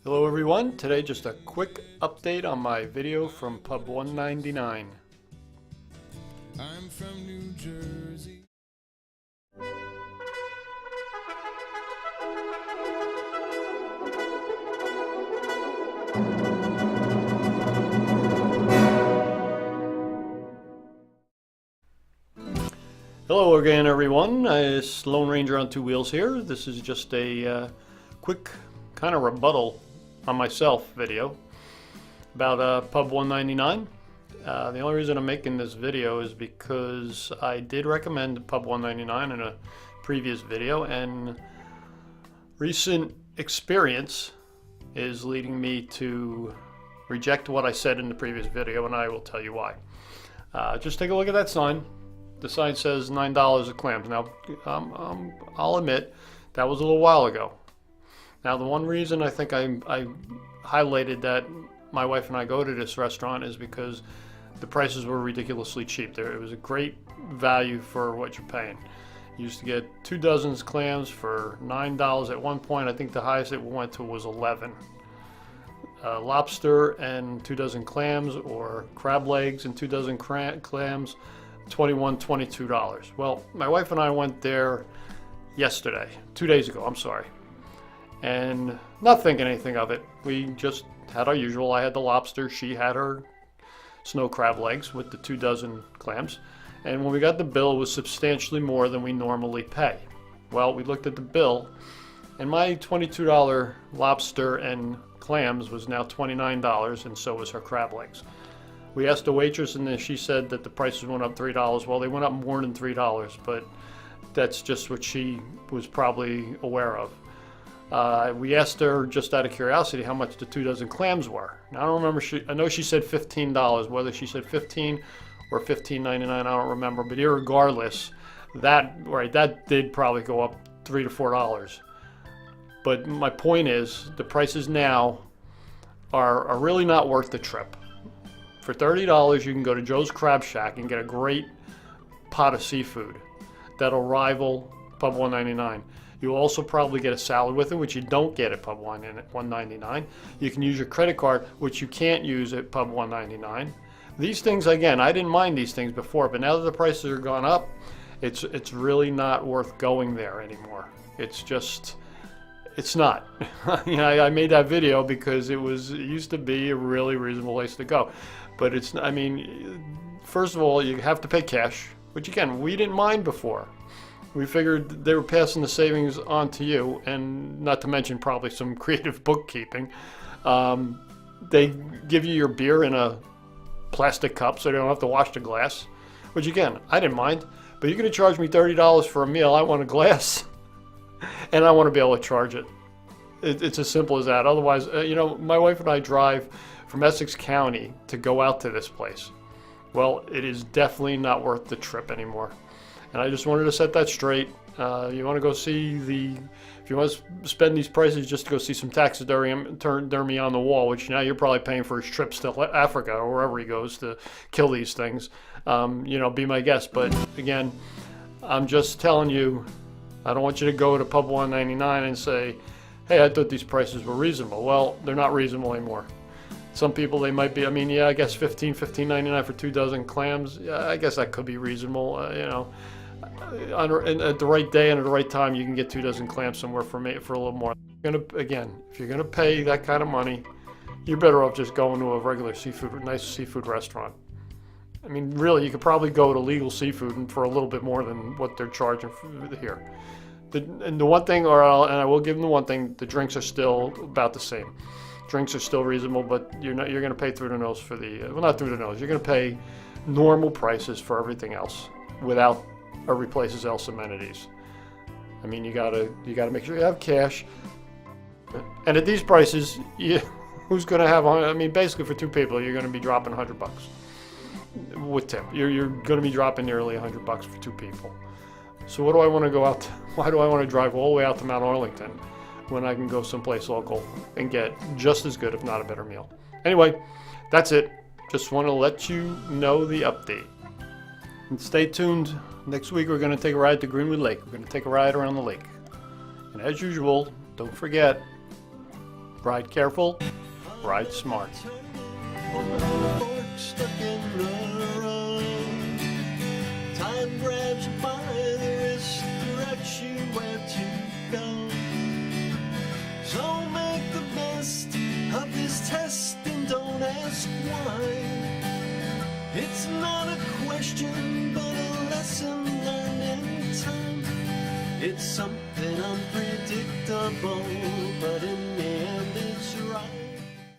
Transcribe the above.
Hello everyone, today just a quick update on my video from Pub 199. I'm from New Jersey. Hello again everyone, it's Lone Ranger on Two Wheels here. This is just a quick kind of rebuttal on myself video about Pub 199. The only reason I'm making this video is because I did recommend Pub 199 in a previous video, and recent experience is leading me to reject what I said in the previous video, and I will tell you why. Just take a look at that sign. The sign says $9 a clams. Now, I'll admit, that was a little while ago. Now, the one reason I think I highlighted that my wife and I go to this restaurant is because the prices were ridiculously cheap. It was a great value for what you're paying. You used to get 2 dozens clams for $9 at one point. I think the highest it went to was 11. Lobster and 2 dozen clams, or crab legs and 2 dozen clams, $21, $22. Well, my wife and I went there yesterday, 2 days ago, I'm sorry, and not thinking anything of it. We just had our usual. I had the lobster, she had her snow crab legs with the 2 dozen clams, and when we got the bill, it was substantially more than we normally pay. Well, we looked at the bill, and my $22 lobster and clams was now $29, and so was her crab legs. We asked the waitress, and then she said that the prices went up $3. Well, they went up more than $3, but that's just what she was probably aware of. We asked her, just out of curiosity, how much the 2 dozen clams were. Now, I don't remember. I know she said $15. Whether she said $15 or $15.99, I don't remember. But irregardless, that did probably go up $3 to $4. But my point is, the prices now are really not worth the trip. For $30, you can go to Joe's Crab Shack and get a great pot of seafood that'll rival Pub 199. You'll also probably get a salad with it, which you don't get at Pub 199. You can use your credit card, which you can't use at Pub 199. These things, again, I didn't mind these things before, but now that the prices are gone up, it's really not worth going there anymore. It's not. You know, I made that video because it used to be a really reasonable place to go. But I mean, first of all, you have to pay cash, which again, we didn't mind before. We figured they were passing the savings on to you, and not to mention probably some creative bookkeeping. They give you your beer in a plastic cup so they don't have to wash the glass, which again, I didn't mind. But you're going to charge me $30 for a meal. I want a glass, and I want to be able to charge it. It's as simple as that. Otherwise, you know, my wife and I drive from Essex County to go out to this place. Well, it is definitely not worth the trip anymore. And I just wanted to set that straight. You want to go see if you want to spend these prices just to go see some taxidermy on the wall, which now you're probably paying for his trips to Africa or wherever he goes to kill these things, you know, be my guest. But again, I'm just telling you, I don't want you to go to Pub 199 and say, hey, I thought these prices were reasonable. Well, they're not reasonable anymore. Some people, they might be, I mean, yeah, I guess $15.99 for 2 dozen clams. Yeah, I guess that could be reasonable. You know, at the right day and at the right time, you can get 2 dozen clams somewhere for a little more. Again, if you're going to pay that kind of money, you're better off just going to a regular nice seafood restaurant. I mean, really, you could probably go to legal seafood for a little bit more than what they're charging here. And the one thing, and I will give them the one thing, the drinks are still about the same. Drinks are still reasonable, but you're going to pay through the nose for well, not through the nose. You're going to pay normal prices for everything else without or replaces else amenities. I mean, you gotta make sure you have cash. And at these prices, who's going to have? I mean, basically for 2 people, you're going to be dropping $100 with tip. You're going to be dropping nearly $100 for 2 people. So what do I want to go out to? Why do I want to drive all the way out to Mount Arlington when I can go someplace local and get just as good, if not a better meal? Anyway, that's it. Just want to let you know the update. And stay tuned. Next week we're going to take a ride to Greenwood Lake. We're going to take a ride around the lake. And as usual, don't forget, Ride careful, ride smart. Stuck in the road. Time grabs you by the wrist, directs you where to go. So make the best of this test and don't ask why. It's not a question, but a lesson learned in time. It's something unpredictable, but in the end it's right.